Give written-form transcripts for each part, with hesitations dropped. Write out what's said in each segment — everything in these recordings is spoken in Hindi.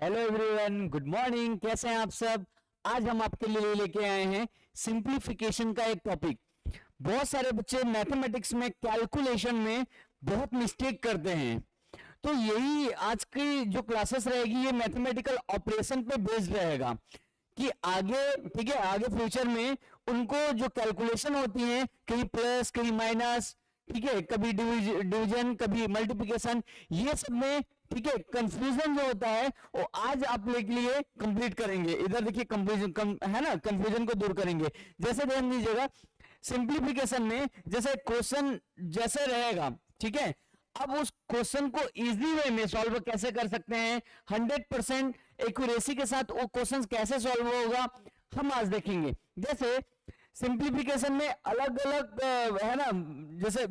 Hello everyone, good morning. कैसे हैं आप सब? आज हम आपके लिए लेके आए हैं सिंप्लीफिकेशन का एक टॉपिक। बहुत सारे बच्चे मैथमेटिक्स में कैलकुलेशन में बहुत मिस्टेक करते हैं, तो यही आज की जो क्लासेस रहेगी ये मैथमेटिकल ऑपरेशन पे बेस्ड रहेगा कि आगे, ठीक है, आगे फ्यूचर में उनको जो कैलकुलेशन होती है, कहीं प्लस कहीं माइनस, ठीक है, कभी डिवीजन कभी मल्टीप्लिकेशन, ये सब में, ठीक है, कंफ्यूजन जो होता है वो आज आप लोग के लिए कंप्लीट करेंगे। इधर देखिए कंफ्यूजन है ना, कंफ्यूजन को दूर करेंगे। जैसे ध्यान दीजिएगा, सिंप्लीफिकेशन में जैसे क्वेश्चन जैसे रहेगा, ठीक है, अब उस क्वेश्चन को इजी वे में सॉल्व कैसे कर सकते हैं, 100% एक्यूरेसी के साथ वो क्वेश्चन कैसे सॉल्व होगा, हम आज देखेंगे। जैसे सिंप्लीफिकेशन में अलग अलग है ना, जैसे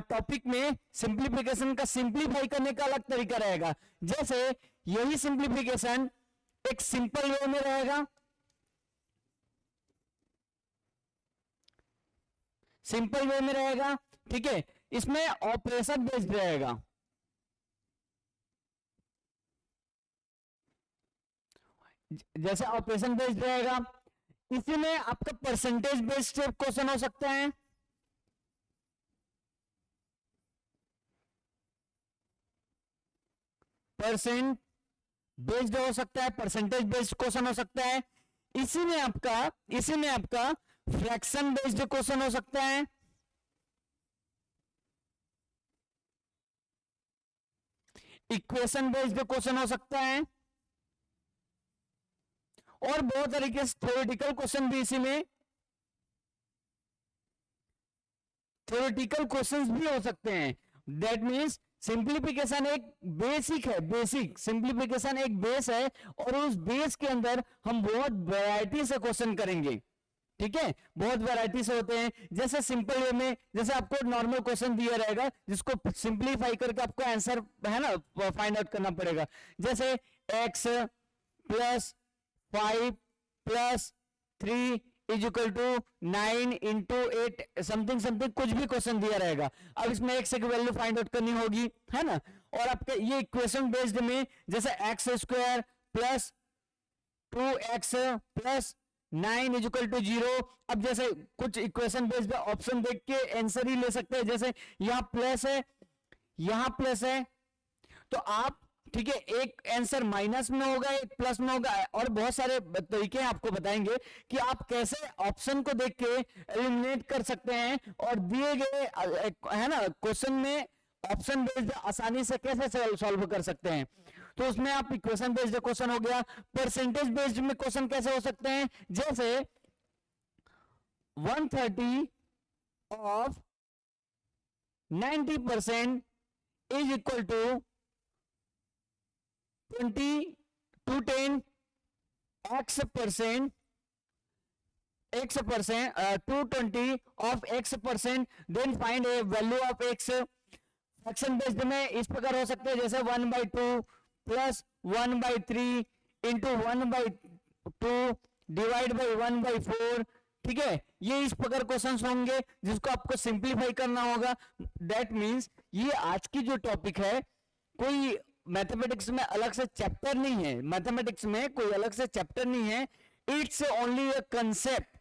टॉपिक में सिंप्लीफिकेशन का सिंप्लीफाई करने का अलग तरीका रहेगा। जैसे यही सिंप्लीफिकेशन एक सिंपल वे में रहेगा, सिंपल वे में रहेगा, ठीक है, इसमें ऑपरेशन बेस्ड रहेगा। जैसे ऑपरेशन बेस्ड रहेगा, इसी में आपका परसेंटेज बेस्ड क्वेश्चन हो सकता है, परसेंट बेस्ड हो सकता है, परसेंटेज बेस्ड क्वेश्चन हो सकता है। इसी में आपका फ्रैक्शन बेस्ड क्वेश्चन हो सकता है, इक्वेशन बेस्ड क्वेश्चन हो सकता है, और बहुत तरीके से थ्योरेटिकल क्वेश्चन भी इसी में, थ्योरेटिकल क्वेश्चंस भी हो सकते हैं। दैट मींस सिंप्लीफिकेशन एक बेसिक है, बेसिक सिंप्लीफिकेशन एक बेस है, और उस बेस के अंदर हम बहुत वैरायटी से क्वेश्चन करेंगे, ठीक है, बहुत वैरायटी से होते हैं। जैसे सिंपल वे में, जैसे आपको नॉर्मल क्वेश्चन दिया रहेगा जिसको सिंप्लीफाई करके आपको आंसर है ना फाइंड आउट करना पड़ेगा। जैसे x plus 5 plus 3 is equal to 9 into 8 something something, कुछ भी क्वेश्चन दिया रहेगा। अब इसमें x की वैल्यू फाइंड आउट करनी होगी, है ना। और आपके ये इक्वेशन बेस्ड में जैसे x square plus 2x plus 9 is equal to 0। अब जैसे कुछ इक्वेशन बेस्ड ऑप्शन देख के आंसर ही ले सकते हैं। जैसे यहां प्लस है, यहां प्लस है, तो आप, ठीक है, एक आंसर माइनस में होगा, एक प्लस में होगा, और बहुत सारे तरीके आपको बताएंगे कि आप कैसे ऑप्शन को देख के एलिमिनेट कर सकते हैं, और दिए गए है ना क्वेश्चन में ऑप्शन बेस्ड आसानी से कैसे सॉल्व कर सकते हैं। तो उसमें आप इक्वेशन बेस्ड क्वेश्चन हो गया। परसेंटेज बेस्ड में क्वेश्चन कैसे हो सकते हैं, जैसे 130 of 90% is equal to 210 x percent, 220 of x percent, then find a value of x। Fraction based में इस प्रकार हो सकते हैं, जैसे 1/2 प्लस 1/3 इंटू 1/2 डिवाइड बाई 1/4, ठीक है, ये इस प्रकार क्वेश्चंस होंगे जिसको आपको सिंप्लीफाई करना होगा। दैट मींस ये आज की जो टॉपिक है, कोई मैथमेटिक्स में अलग से चैप्टर नहीं है, मैथमेटिक्स में कोई अलग से चैप्टर नहीं है, इट्स ओनली अ कंसेप्ट।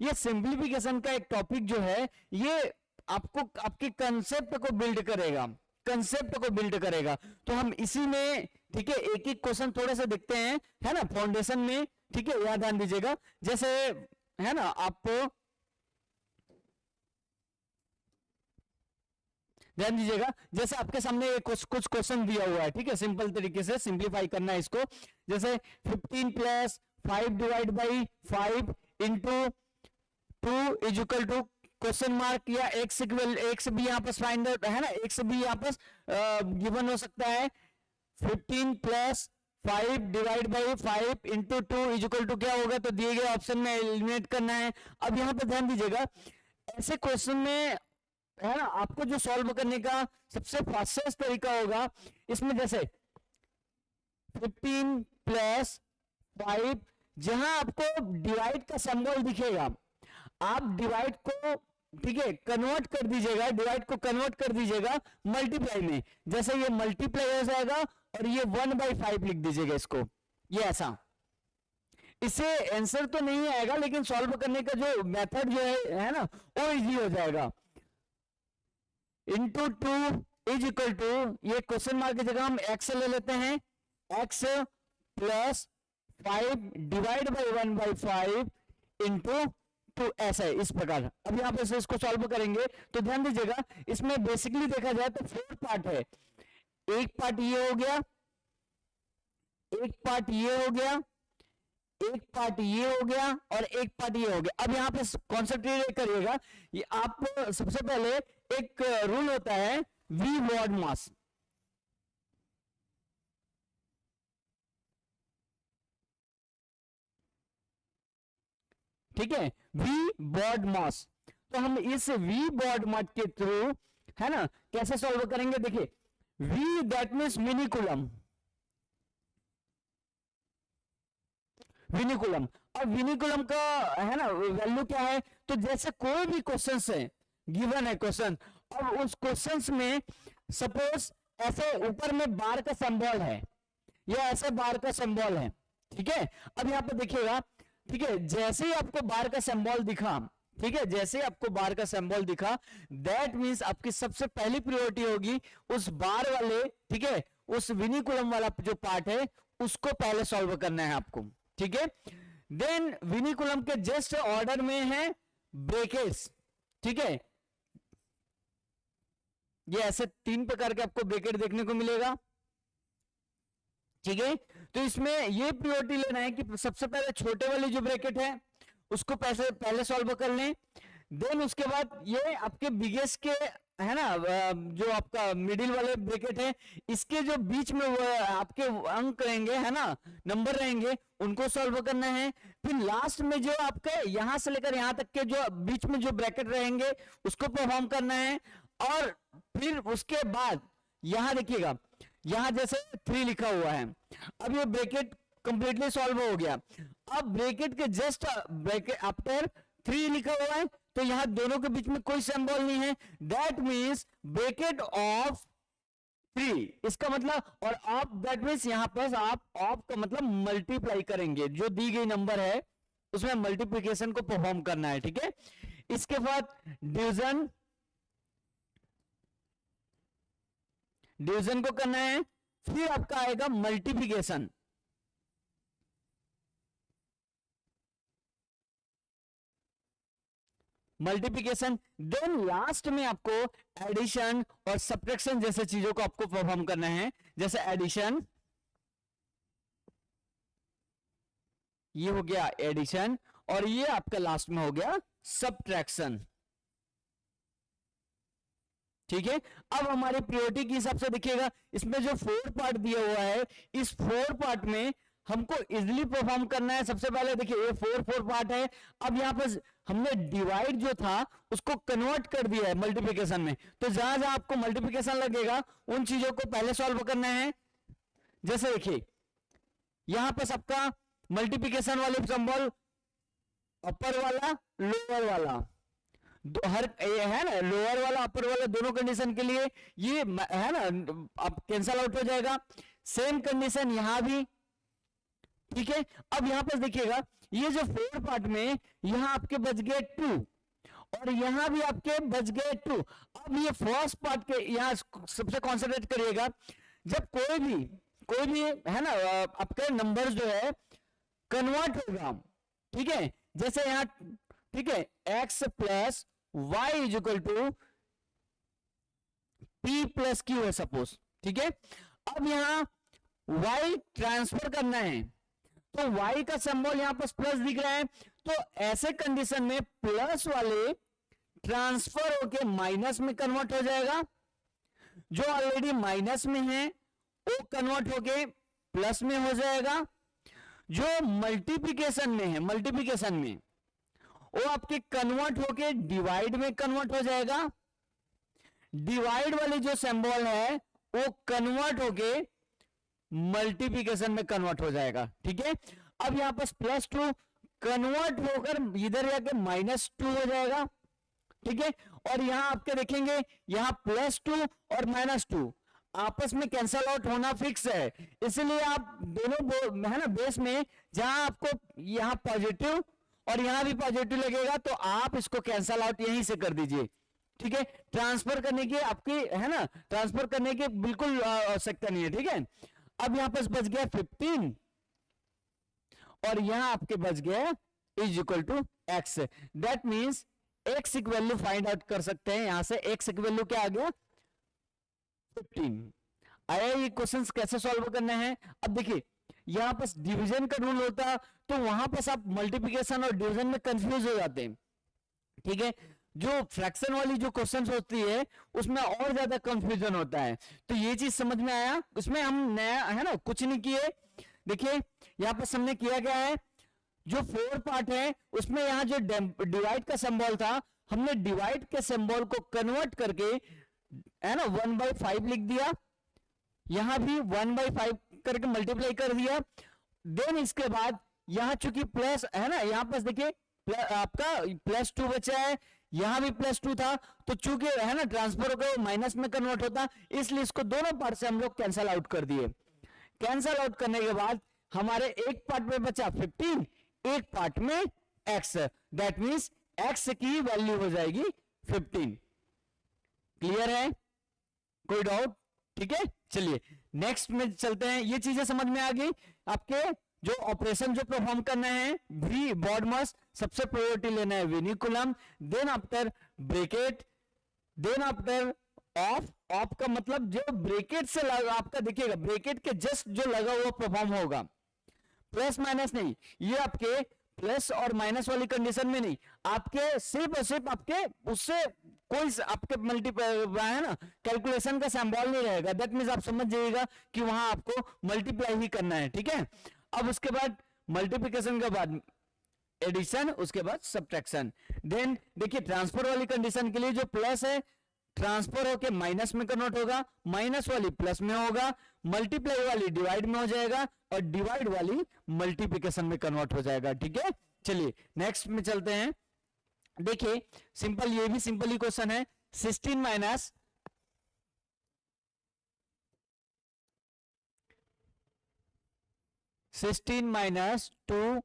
ये सिंप्लीफिकेशन का एक टॉपिक जो है, ये आपको आपके कंसेप्ट को बिल्ड करेगा, कंसेप्ट को बिल्ड करेगा। तो हम इसी में, ठीक है, एक एक क्वेश्चन थोड़े से देखते हैं, है ना, फाउंडेशन में, ठीक है, याद ध्यान दीजिएगा। जैसे है ना, आपको ध्यान दीजिएगा, जैसे आपके सामने कुछ क्वेश्चन दिया हुआ है, ठीक है, सिंपल तरीके से सिंप्लीफाई करना है इसको। जैसे 15 plus 5 divide by 5 into 2 is equal to question mark, या एक्स भी यहाँ पर फाइंड आउट, है ना, एक्स भी यहाँ पर गिवन हो सकता है। 15 plus 5 divide by 5 into 2 is equal to क्या होगा, तो दिए गए ऑप्शन में एलिमिनेट करना है। अब यहाँ पर ध्यान दीजिएगा, ऐसे क्वेश्चन में, है ना, आपको जो सॉल्व करने का सबसे फास्टेस्ट तरीका होगा, इसमें जैसे 15 प्लस 5, जहां आपको डिवाइड का सिंबल दिखेगा, आप डिवाइड को, ठीक है, कन्वर्ट कर दीजिएगा, डिवाइड को कन्वर्ट कर दीजिएगा मल्टीप्लाई में। जैसे ये मल्टीप्लाई हो जाएगा और ये 1/5 लिख दीजिएगा इसको, ये ऐसा। इससे आंसर तो नहीं आएगा लेकिन सॉल्व करने का जो मेथड जो है ना वो इजी हो जाएगा। इंटू 2 इज इक्वल टू, ये क्वेश्चन मार्क की जगह हम एक्स ले लेते हैं, x plus 5 divide by 1/5 into 2, ऐसा है इस प्रकार। अब यहां पर इसको सॉल्व करेंगे तो ध्यान दीजिएगा, इसमें बेसिकली देखा जाए तो 4 पार्ट है। एक पार्ट ये हो गया, एक पार्ट ये हो गया, एक पार्ट ये हो गया और एक पार्ट ये हो गया। अब यहां पे कॉन्सेंट्रेट करिएगा, ये आप सबसे पहले एक रूल होता है वी वॉर्ड मास, ठीक है, वी बॉड मास। तो हम इस वी बॉड मास के थ्रू है ना कैसे सॉल्व करेंगे, देखिए वी दैट मीन्स मिनिकुलम, विनिकुलम। और विनिकुलम का है ना वैल्यू क्या है, तो जैसे कोई भी क्वेश्चन है, गिवन है क्वेश्चन, और उस क्वेश्चन में सपोज ऐसे ऊपर में बार का सिंबल है या ऐसे बार का सिंबल है, ठीक है। अब यहां पर देखिएगा, ठीक है, जैसे ही आपको बार का सिंबल दिखा, ठीक है, जैसे ही आपको बार का सिंबल दिखा, दैट मींस आपकी सबसे पहली प्रायोरिटी होगी उस बार वाले, ठीक है, उस विनिकुलम वाला जो पार्ट है उसको पहले सॉल्व करना है आपको, ठीक है। देन विनिकुलम के जस्ट ऑर्डर में है ब्रैकेट्स, ठीक है, ये ऐसे 3 प्रकार के आपको ब्रैकेट देखने को मिलेगा, ठीक है। तो इसमें ये प्रायोरिटी लेना है कि सबसे पहले छोटे वाली जो ब्रैकेट है उसको पहले सॉल्व कर लें। देन उसके बाद ये आपके बिगेस्ट के है ना जो आपका मिडिल वाले ब्रैकेट है, इसके जो बीच में वो आपके अंक रहेंगे है ना, नंबर रहेंगे, उनको सॉल्व करना है। फिर लास्ट में जो आपके यहां से लेकर यहां तक के जो बीच में जो ब्रैकेट रहेंगे उसको परफॉर्म करना है। और फिर उसके बाद यहां देखिएगा, यहां जैसे 3 लिखा हुआ है, अब ये ब्रैकेट कंप्लीटली सॉल्व हो गया। अब ब्रैकेट के जस्ट ब्रैकेट आफ्टर 3 लिखा हुआ है, तो यहां दोनों के बीच में कोई सिंबल नहीं है, दैट मींस ब्रैकेट ऑफ 3, इसका मतलब, और ऑफ दैट मींस यहां पर आप ऑफ का मतलब मल्टीप्लाई करेंगे, जो दी गई नंबर है उसमें मल्टीप्लिकेशन को परफॉर्म करना है, ठीक है। इसके बाद डिवीजन, डिवीजन को करना है, फिर आपका आएगा मल्टीप्लिकेशन, मल्टीप्लिकेशन, देन लास्ट में आपको एडिशन और सब्ट्रैक्शन जैसे चीजों को आपको परफॉर्म करना है, जैसे एडिशन, ये हो गया एडिशन, और ये आपका लास्ट में हो गया सब्ट्रैक्शन, ठीक है। अब हमारी प्रायोरिटी के हिसाब से देखिएगा, इसमें जो 4 पार्ट दिया हुआ है, इस 4 पार्ट में हमको इजीली परफॉर्म करना है। सबसे पहले देखिए ये 4 पार्ट है, अब यहां पर हमने डिवाइड जो था उसको कन्वर्ट कर दिया है मल्टीप्लिकेशन में, तो जहां जहां आपको मल्टीप्लिकेशन लगेगा उन चीजों को पहले सॉल्व करना है। जैसे देखिए यहां पर सबका मल्टीप्लिकेशन वाले सिंबल, अपर वाला लोअर वाला, हर है ना, लोअर वाला अपर वाला दोनों कंडीशन के लिए ये है ना अब कैंसल आउट हो जाएगा। सेम कंडीशन यहां भी, ठीक है। अब यहां पर देखिएगा ये जो 4 पार्ट में यहां आपके बच गए 2 और यहां भी आपके बच गए 2। अब ये फर्स्ट पार्ट के यहां सबसे कॉन्सेंट्रेट करिएगा, जब कोई भी है ना आपके नंबर जो है कन्वर्ट होगा, ठीक है, जैसे यहां, ठीक है, x plus y is equal to p plus q है सपोज, ठीक है। अब यहां y ट्रांसफर करना है, तो y का सिंबल यहां पर प्लस दिख रहा है, तो ऐसे कंडीशन में प्लस वाले ट्रांसफर होके माइनस में कन्वर्ट हो जाएगा, जो ऑलरेडी माइनस में है वो कन्वर्ट होके प्लस में हो जाएगा, जो मल्टीप्लिकेशन में है, मल्टीप्लिकेशन में वो आपके कन्वर्ट होके डिवाइड में कन्वर्ट हो जाएगा, डिवाइड वाली जो सिंबल है वो कन्वर्ट होके मल्टीप्लिकेशन में कन्वर्ट हो जाएगा, ठीक है। अब यहां पर +2 कन्वर्ट होकर इधर जाके -2 हो जाएगा, ठीक है। और यहां आपके देखेंगे यहां +2 और -2, आपस में कैंसल आउट होना फिक्स है, इसलिए आप दोनों है ना बेस में, जहां आपको यहां पॉजिटिव और यहां भी पॉजिटिव लगेगा तो आप इसको कैंसल आउट यहीं से कर दीजिए, ठीक है। ट्रांसफर करने की आपकी है ना, ट्रांसफर करने की बिल्कुल आवश्यकता नहीं है, ठीक है। अब यहां पर बच गया 15 और यहां आपके बच गया is equal to x. That means x की वैल्यू फाइंड आउट कर सकते हैं यहां से। एक्स की वैल्यू क्या आ गया 15। आया ये क्वेश्चंस कैसे सॉल्व करने हैं। अब देखिए यहां पर डिवीजन का रूल होता तो वहां पर आप मल्टीप्लिकेशन और डिवीजन में कंफ्यूज हो जाते हैं, ठीक है। जो फ्रैक्शन वाली जो क्वेश्चंस होती है उसमें और ज्यादा कंफ्यूजन होता है, तो ये चीज समझ में आया। उसमें हम नया है ना कुछ नहीं किए। देखिए यहां पर हमने किया गया है, जो 4 पार्ट है उसमें यहां जो डिवाइड का सिंबल था, हमने डिवाइड के सिंबल को कन्वर्ट करके है ना 1/5 लिख दिया, यहां भी 1/5 करके मल्टीप्लाई कर दिया। देन इसके बाद यहां चूंकि प्लस है ना, यहां पर देखिए आपका +2 बचा है, यहां भी +2 था, तो चूंकि है ना ट्रांसफर होकर माइनस में कन्वर्ट होता, इसलिए इसको दोनों पार्ट से हम लोग कैंसल आउट कर दिए। कैंसल आउट करने के बाद हमारे एक पार्ट में बचा 15, एक पार्ट में x। दैट मींस x की वैल्यू हो जाएगी 15। क्लियर है, कोई डाउट, ठीक है। चलिए नेक्स्ट में चलते हैं। ये चीजें समझ में आ गई आपके। जो ऑपरेशन जो परफॉर्म करना है, वी बॉडमास सबसे प्रायोरिटी लेना है vinculum, then after bracket, then after of. Of का मतलब जो ब्रेकेट से लगा आपका देखिएगा, ब्रेकेट के जस्ट जो लगा हुआ परफॉर्म होगा, प्लस माइनस नहीं। ये आपके प्लस और माइनस वाली कंडीशन में नहीं, आपके सिर्फ और सिर्फ आपके उससे कोई आपके मल्टीप्लाई है ना कैलकुलेशन का सिंबल नहीं रहेगा। दैट मींस आप समझ जाइएगा कि वहां आपको मल्टीप्लाई ही करना है, ठीक है। अब उसके बाद मल्टीप्लिकेशन के बाद एडिशन, उसके बाद सब्ट्रैक्शन। देन देखिए ट्रांसफर वाली कंडीशन के लिए जो प्लस है ट्रांसफर होके माइनस में कन्वर्ट होगा, माइनस वाली प्लस में होगा, मल्टीप्लाई वाली डिवाइड में हो जाएगा और डिवाइड वाली मल्टीप्लिकेशन में कन्वर्ट हो जाएगा, ठीक है। चलिए नेक्स्ट में चलते हैं। देखिए सिंपल, ये भी सिंपल ही क्वेश्चन है। 16 minus 2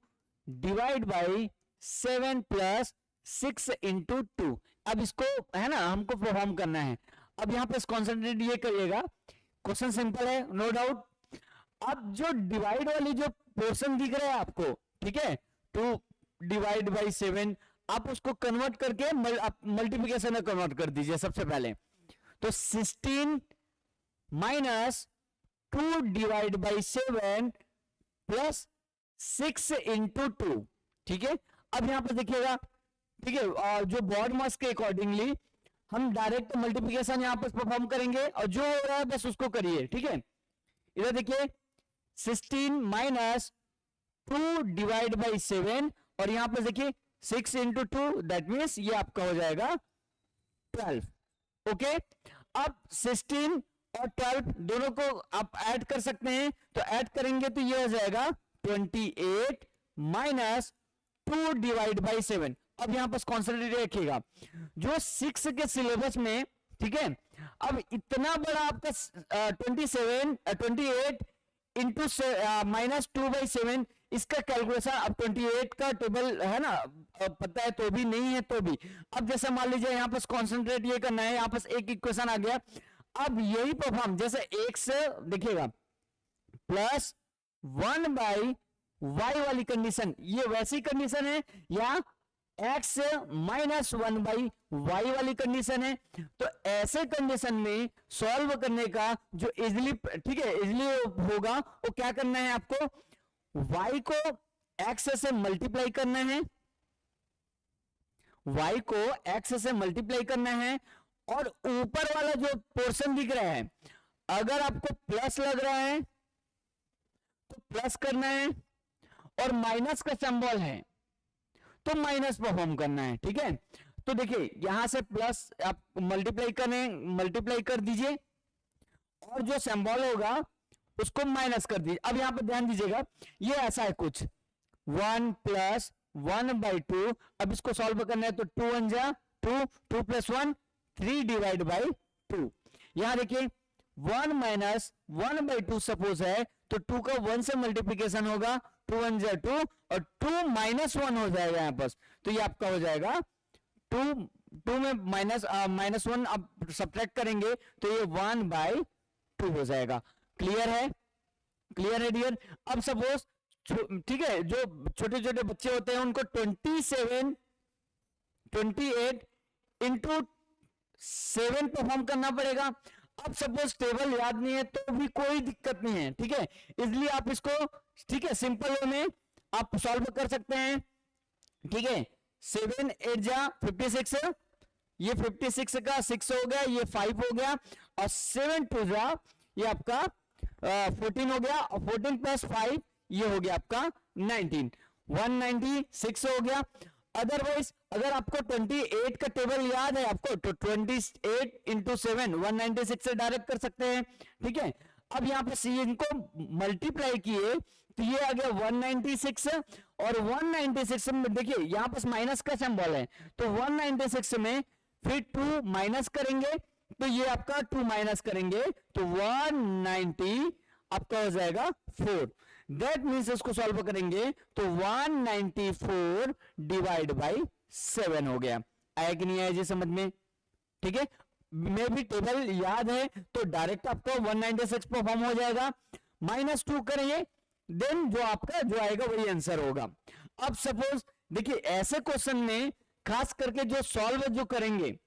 divide by 7 plus 6 into 2। अब इसको है ना हमको परफॉर्म करना है। अब यहां पर कॉन्सेंट्रेट ये करिएगा, क्वेश्चन सिंपल है नो डाउट। अब जो डिवाइड वाली जो पोर्शन दिख रहा है आपको, ठीक है, 2 डिवाइड बाई 7, आप उसको कन्वर्ट करके मल्टीप्लिकेशन में कन्वर्ट कर दीजिए सबसे पहले। तो 16 minus 2 divide by 7 plus 6 into 2, ठीक है। अब यहां पर देखिएगा, ठीक है, और जो बॉड मास के अकॉर्डिंगली हम डायरेक्ट मल्टीप्लिकेशन यहां पर परफॉर्म करेंगे और जो हो रहा है बस उसको करिए, ठीक है। इधर देखिए 16 माइनस 2 डिवाइड बाई 7 और यहां पर देखिए 6 इंटू 2, दैट मीन्स ये आपका हो जाएगा 12। ओके, अब 16 और 12 दोनों को आप ऐड कर सकते हैं, तो ऐड करेंगे तो ये हो जाएगा 28 माइनस 2 डिवाइड बाई 7। अब यहां पर कॉन्सेंट्रेट रखिएगा, जो 6 के सिलेबस में, ठीक है, अब इतना बड़ा आपका 28 इंटू -2/7, इसका कैलकुलेशन अब 28 का टेबल है ना पता है तो भी, नहीं है तो भी। अब जैसे मान लीजिए यहां पर कॉन्सेंट्रेट ये करना है, यहां पर एक इक्वेशन आ गया। अब यही परफॉर्म जैसे एक से देखिएगा +1/y वाली कंडीशन, ये वैसी कंडीशन है, या x -1/y वाली कंडीशन है। तो ऐसे कंडीशन में सॉल्व करने का जो इजिली, ठीक है, इजिली होगा, वो क्या करना है आपको, y को x से मल्टीप्लाई करना है, y को x से मल्टीप्लाई करना है, और ऊपर वाला जो पोर्शन दिख रहा है, अगर आपको प्लस लग रहा है तो प्लस करना है, और माइनस का सिंबल है तो माइनस परफॉर्म करना है, ठीक है। तो देखिए यहां से प्लस आप मल्टीप्लाई कर दीजिए, और जो सिंबल होगा उसको माइनस कर दीजिए। अब यहां पर ध्यान दीजिएगा, ये ऐसा है कुछ 1 + 1/2। अब इसको सॉल्व करना है तो 2 1 जा 2, 2 + 1 3 डिवाइड बाई 2। यहां देखिए 1 माइनस 1/2 सपोज है, तो 2 का 1 से मल्टीप्लीकेशन होगा, 2 1 जा 2 और 2 माइनस 1 हो जाएगा यहाँ पर, तो ये आपका हो जाएगा 2 में माइनस 1 आप सब्ट्रैक्ट करेंगे तो ये 1/2 हो जाएगा। क्लियर है? क्लियर है डियर? अब सपोज ठीक है, जो छोटे छोटे बच्चे होते हैं उनको 28 इंटू 7 परफॉर्म करना पड़ेगा। अब सपोज टेबल याद नहीं है तो भी कोई दिक्कत नहीं है, ठीक है, इसलिए आप इसको ठीक है सिंपल वे में आप सॉल्व कर सकते हैं, ठीक है। 7 8 जा 56, ये 56 का 6 हो गया, ये 5 हो गया, और 7 2 जा ये आपका 14 हो गया, और 14 प्लस 5 ये हो गया आपका 19, 196 हो गया। अदरवाइज अगर आपको 28 का टेबल याद है आपको, तो 28 इंटू 7 196 से डायरेक्ट कर सकते हैं, ठीक है। अब यहाँ पे सी इनको मल्टीप्लाई किए तो ये आ गया 196, और 196 में देखिए यहाँ पर माइनस का सिंबल है, तो 196 में फिर 2 माइनस करेंगे तो ये आपका 2 माइनस करेंगे तो 190 आपका हो जाएगा 4। दैट मीन्स इसको सॉल्व करेंगे तो 194 डिवाइड बाई 7 हो गया। आया कि नहीं आया जी समझ में? ठीक है, मे भी टेबल याद है तो डायरेक्ट आपको 196 परफॉर्म हो जाएगा, -2 करेंगे देन जो आपका जो आएगा वही आंसर होगा। अब सपोज देखिए ऐसे क्वेश्चन में खास करके जो सॉल्व जो करेंगे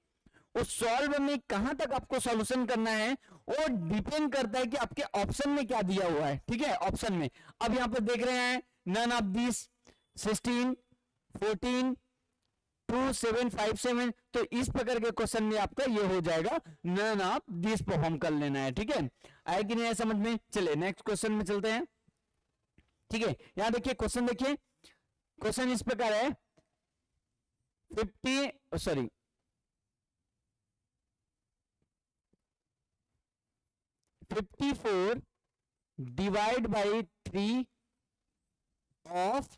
उस सॉल्व में कहां तक आपको सॉल्यूशन करना है वो डिपेंड करता है कि आपके ऑप्शन में क्या दिया हुआ है, ठीक है। ऑप्शन में अब यहां पर देख रहे हैं नन ऑफ दिस 16 14 2 7 5 7, तो इस प्रकार के क्वेश्चन में आपका ये हो जाएगा नन ऑफ दिस परफॉर्म कर लेना है, ठीक है। आए कि नहीं आए समझ में? चलिए नेक्स्ट क्वेश्चन में चलते हैं, ठीक है। यहां देखिए क्वेश्चन, देखिए क्वेश्चन इस प्रकार है 54 डिवाइड बाई 3 ऑफ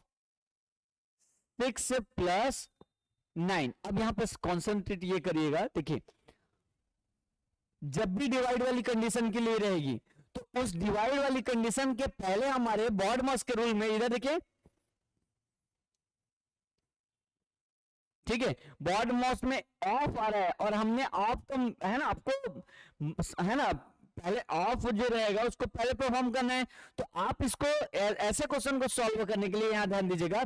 6 प्लस 9। अब यहां पर कॉन्सेंट्रेट ये करिएगा, देखिए जब भी डिवाइड वाली कंडीशन के लिए रहेगी तो उस डिवाइड वाली कंडीशन के पहले हमारे बॉडमॉस के रूल में इधर देखिए, ठीक है, बॉडमॉस में ऑफ आ रहा है और हमने ऑफ तो है ना आपको है ना पहले ऑफ जो रहेगा उसको पहले परफॉर्म करना है, तो आप इसको ऐसे क्वेश्चन को सॉल्व करने के लिए यहां ध्यान दीजिएगा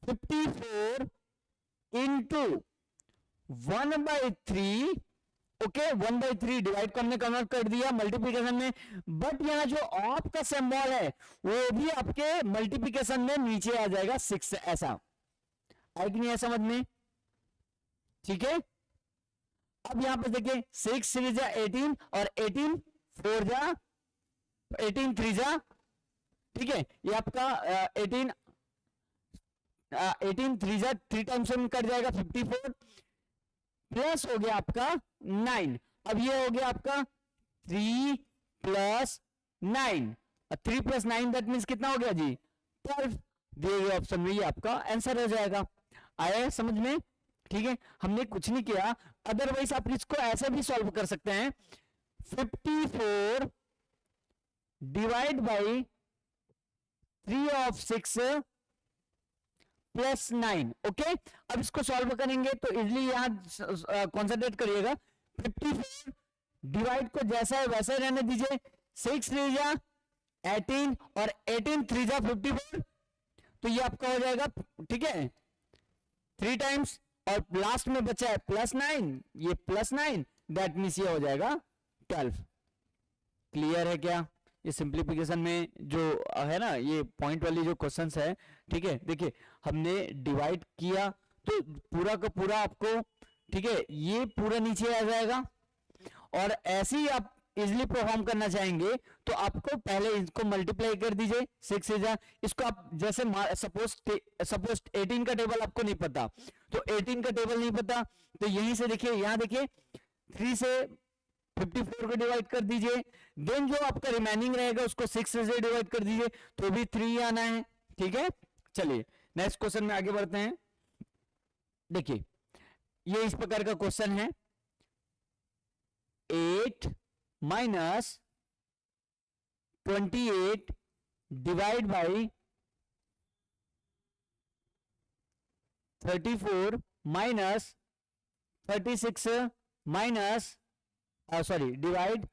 54 इंटू 1/3, ओके 1/3 डिवाइड को हमने कन्वर्ट कर दिया मल्टीप्लीकेशन में, बट यहां जो ऑफ का सिंबल है वो भी आपके मल्टीप्लीकेशन में नीचे आ जाएगा 6, ऐसा है कि नहीं है समझ में? ठीक है, अब यहां पर देखिए 6 3 जा 18 और 18 4 जा 18 3 जा, ठीक है, ये आपका 18 3 जा 3 टाइम्स में कट जाएगा 54 प्लस हो गया आपका 9। अब ये हो गया आपका 3 प्लस 9, 3 प्लस 9 दैट मीन्स कितना हो गया जी 12, दिए गए ऑप्शन में ये आपका आंसर हो जाएगा। आया समझ में? ठीक है, हमने कुछ नहीं किया, अदरवाइज आप इसको ऐसे भी सॉल्व कर सकते हैं 54 divide by 3 of 6 plus 9, okay. अब इसको सॉल्व करेंगे तो इजली यहां कॉन्सेंट्रेट करिएगा, 54 डिवाइड को जैसा है वैसा ही रहने दीजिए, 6 3 जा 18 और 18 3 जा 54, तो ये आपका हो जाएगा, ठीक है, 3 टाइम्स और लास्ट में बचा है प्लस 9, ये प्लस 9 दैट मीन्स ये हो जाएगा 12। क्लियर है क्या? ये सिंप्लीफिकेशन में जो है ना ये पॉइंट वाली जो क्वेश्चंस है, ठीक है, देखिए हमने डिवाइड किया तो पूरा का पूरा आपको, ठीक है, ये पूरा नीचे आ जाएगा, और ऐसे ही आप इजिली परफॉर्म करना चाहेंगे तो आपको पहले इसको मल्टीप्लाई कर दीजिए 6 से जा, इसको आप जैसे सपोज 18 का टेबल आपको नहीं पता तो 18 का टेबल नहीं पता तो यहीं से देखिए, यहां देखिए 3 से 54 को डिवाइड कर दीजिए, देन जो आपका रिमेनिंग रहेगा उसको 6 से डिवाइड कर दीजिए तो भी 3 आना है, ठीक है। चलिए नेक्स्ट क्वेश्चन में आगे बढ़ते हैं। देखिए ये इस प्रकार का क्वेश्चन है 8 minus 28 divide by 34 minus 36 minus sorry divide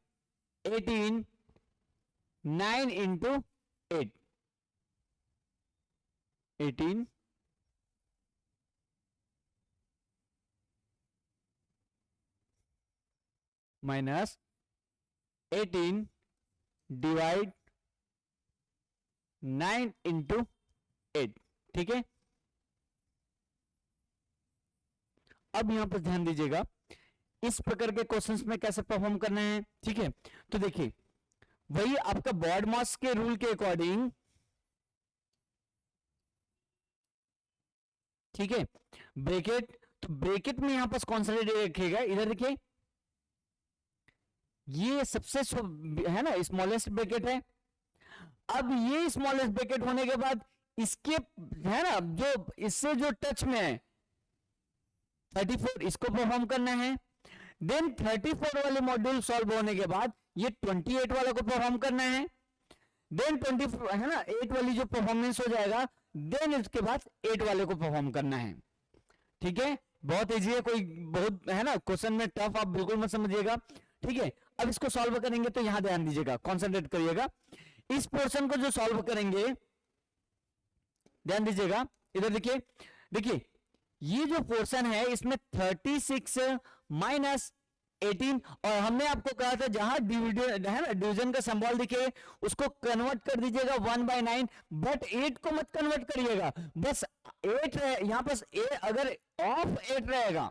18 9 into 8 18 minus 18 divide 9 into 8। ठीक है, अब यहां पर ध्यान दीजिएगा इस प्रकार के क्वेश्चंस में कैसे परफॉर्म करना है। ठीक है, तो देखिए वही आपका बॉडमॉस के रूल के अकॉर्डिंग, ठीक है, ब्रैकेट, तो ब्रैकेट में यहां पर कौन सा रखिएगा, इधर देखिए ये सबसे है ना स्मॉलेस्ट ब्रैकेट है। अब ये स्मॉलेस्ट ब्रैकेट होने के बाद इसके है ना जो इससे जो टच में है 34 इसको परफॉर्म करना है। देन 34 वाले मॉड्यूल सॉल्व होने के बाद ये 28 वाला को परफॉर्म करना है। देन 20 है ना 8 वाली जो परफॉर्मेंस हो जाएगा, देन इसके बाद 8 वाले को परफॉर्म करना है। ठीक है, बहुत इजी है, कोई बहुत है ना क्वेश्चन में टफ आप बिल्कुल मत समझिएगा। ठीक है, अब इसको सॉल्व करेंगे तो यहां ध्यान दीजिएगा, कॉन्सेंट्रेट करिएगा इस पोर्शन को जो सॉल्व करेंगे, ध्यान दीजिएगा इधर देखिए, देखिए ये जो पोर्शन है इसमें 36 माइनस 18, और हमने आपको कहा था जहां डिविजन है ना डिवीजन का सिंबल दिखे उसको कन्वर्ट कर दीजिएगा 1/9, बट 8 को मत कन्वर्ट करिएगा, बस 8 यहां पर अगर ऑफ 8 रहेगा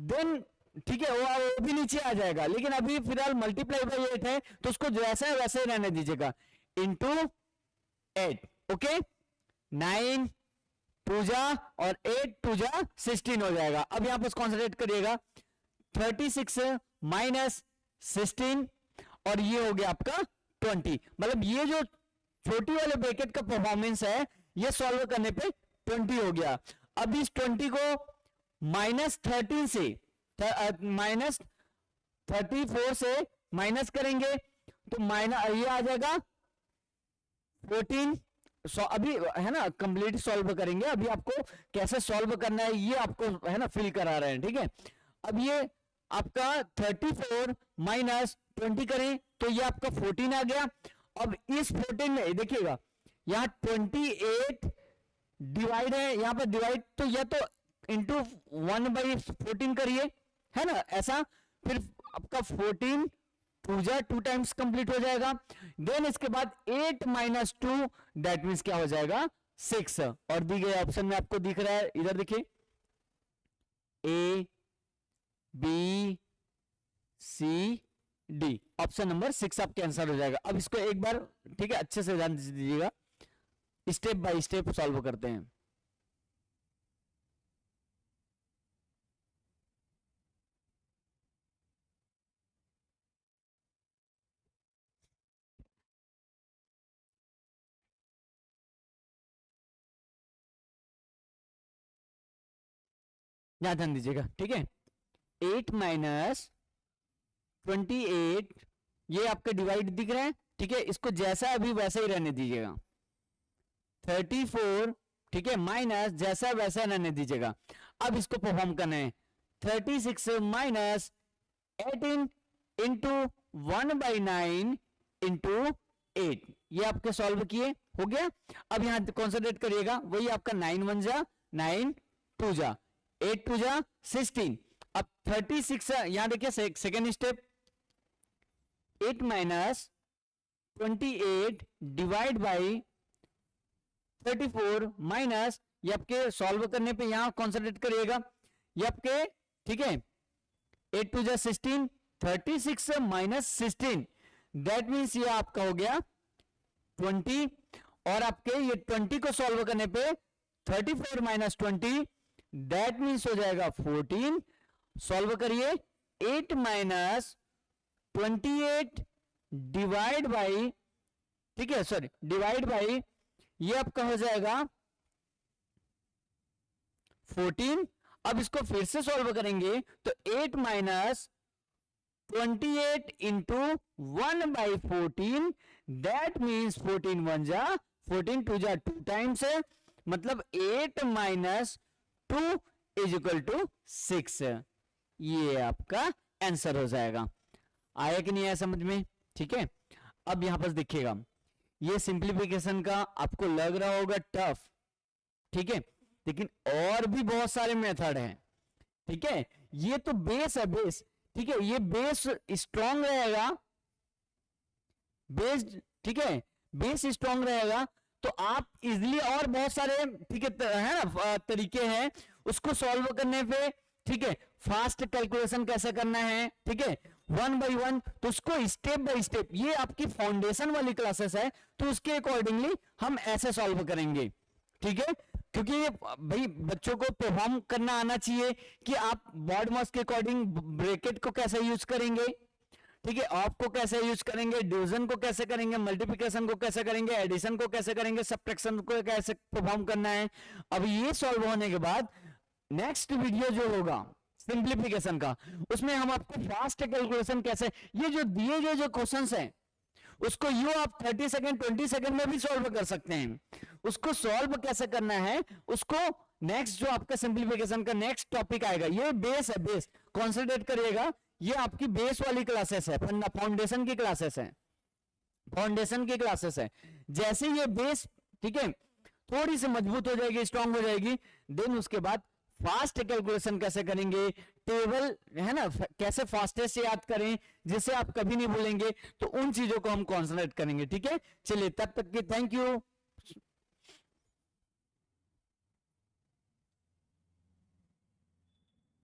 देन ठीक है वो भी नीचे आ जाएगा, लेकिन अभी फिलहाल मल्टीप्लाई बाई 8 है तो उसको जैसा है वैसे ही रहने दीजिएगा, इंटू 8। ओके, 9 2 जा और 8 2 जा 16 हो जाएगा। अब यहां पर कॉन्सेंट्रेट करिएगा 36 माइनस 16 और ये हो गया आपका 20, मतलब ये जो छोटी वाले ब्रैकेट का परफॉर्मेंस है ये सॉल्व करने पे 20 हो गया। अब इस 20 को माइनस 13 से माइनस 34 से माइनस करेंगे तो माइनस ये आ जाएगा 14। अभी है ना कंप्लीट सॉल्व करेंगे, अभी आपको कैसे सॉल्व करना है ये आपको है ना फिल करा रहे हैं। ठीक है, अब ये आपका 34 माइनस 20 करें तो ये आपका 14 आ गया। अब इस 14 में देखिएगा यहां 28 डिवाइड है, यहां पर डिवाइड तो या तो इंटू 1/14 करिए, है ना ऐसा, फिर आपका 14 2 टाइम्स कंप्लीट हो जाएगा। देन इसके बाद 8 माइनस 2 दैट मीन्स क्या हो जाएगा 6, और दी गए ऑप्शन में आपको दिख रहा है इधर देखिए A B C D, option number 6 आपके आंसर हो जाएगा। अब इसको एक बार ठीक है अच्छे से ध्यान दीजिएगा, स्टेप बाय स्टेप सॉल्व करते हैं। यहां ध्यान दीजिएगा, ठीक है 8 माइनस 28 ये आपके डिवाइड दिख रहा है, ठीक है इसको जैसा अभी वैसा ही रहने दीजिएगा। 34 ठीक है माइनस जैसा वैसा रहने दीजिएगा। अब इसको परफॉर्म करना है 36 माइनस 18 इंटू 1/9 इंटू 8, ये आपके सॉल्व किए हो गया। अब यहां कॉन्सेंट्रेट करिएगा, वही आपका 9 1 जा 9 2 जा 8 2 जा 16। अब 36 यहां देखिए second step 8 minus 28 divide by 34 minus ये आपके सॉल्व करने पे यहां कॉन्सेंट्रेट करिएगा, ये आपके ठीक है 8 2 जा 16, 36 माइनस 16 दैट मीन्स ये आपका हो गया 20, और आपके ये 20 को सॉल्व करने पे 34 माइनस 20 दैट मीन्स हो जाएगा 14। सॉल्व करिए 8 माइनस 28 डिवाइड बाई ठीक है सॉरी डिवाइड बाई ये आपका हो जाएगा 14। अब इसको फिर से सॉल्व करेंगे तो 8 माइनस 28 इंटू 1/14, दैट मीन्स 14 1 जा 14 2 जा 2 टाइम्स है, मतलब 8 माइनस 2 इज इक्वल टू 6। ये आपका आंसर हो जाएगा। आया कि नहीं आया समझ में? ठीक है, अब यहां पर देखिएगा, ये सिंप्लीफिकेशन का आपको लग रहा होगा टफ, ठीक है, लेकिन और भी बहुत सारे मेथड हैं। ठीक है, ये तो बेस है, बेस, ठीक है, ये बेस स्ट्रांग रहेगा, बेस, ठीक है, बेस स्ट्रांग रहेगा तो आप इजिली, और बहुत सारे, ठीक है ना, तरीके हैं उसको सॉल्व करने पे। ठीक है, फास्ट कैलकुलेशन कैसे करना है, ठीक है, 1 बाई 1, तो उसको स्टेप बाय स्टेप, ये आपकी फाउंडेशन वाली क्लासेस है तो उसके अकॉर्डिंगली हम ऐसे सॉल्व करेंगे। ठीक है, क्योंकि भाई बच्चों को परफॉर्म करना आना चाहिए कि आप बॉड मास के अकॉर्डिंग ब्रैकेट को कैसे यूज करेंगे, ठीक है, ऑफ को कैसे यूज करेंगे, डिवीजन को कैसे करेंगे, मल्टीप्लिकेशन को कैसे करेंगे, एडिशन को कैसे करेंगे, सब्ट्रैक्शन को कैसे परफॉर्म करना है। अब ये सॉल्व होने के बाद नेक्स्ट वीडियो जो होगा सिंप्लीफिकेशन का, उसमें हम आपको फास्ट कैलकुलेशन कैसे, ये जो दिए गए जो क्वेश्चंस हैं उसको यू आप 30 सेकंड 20 सेकंड में भी सॉल्व कर सकते हैं। उसको सॉल्व कैसे करना है, उसको नेक्स्ट जो आपका सिंप्लीफिकेशन का नेक्स्ट टॉपिक आएगा, ये बेस है, बेस कॉन्सेंट्रेट करिएगा, ये आपकी बेस वाली क्लासेस है, फाउंडेशन की क्लासेस है, फाउंडेशन की क्लासेस है। जैसे ये बेस, ठीक है, थोड़ी सी मजबूत हो जाएगी, स्ट्रांग हो जाएगी, देन उसके बाद फास्ट कैलकुलेशन कैसे करेंगे, टेबल है ना, कैसे फास्टेस्ट से याद करें जिसे आप कभी नहीं भूलेंगे, तो उन चीजों को हम कॉन्सेंट्रेट करेंगे। ठीक है, चलिए तब तक की थैंक यू।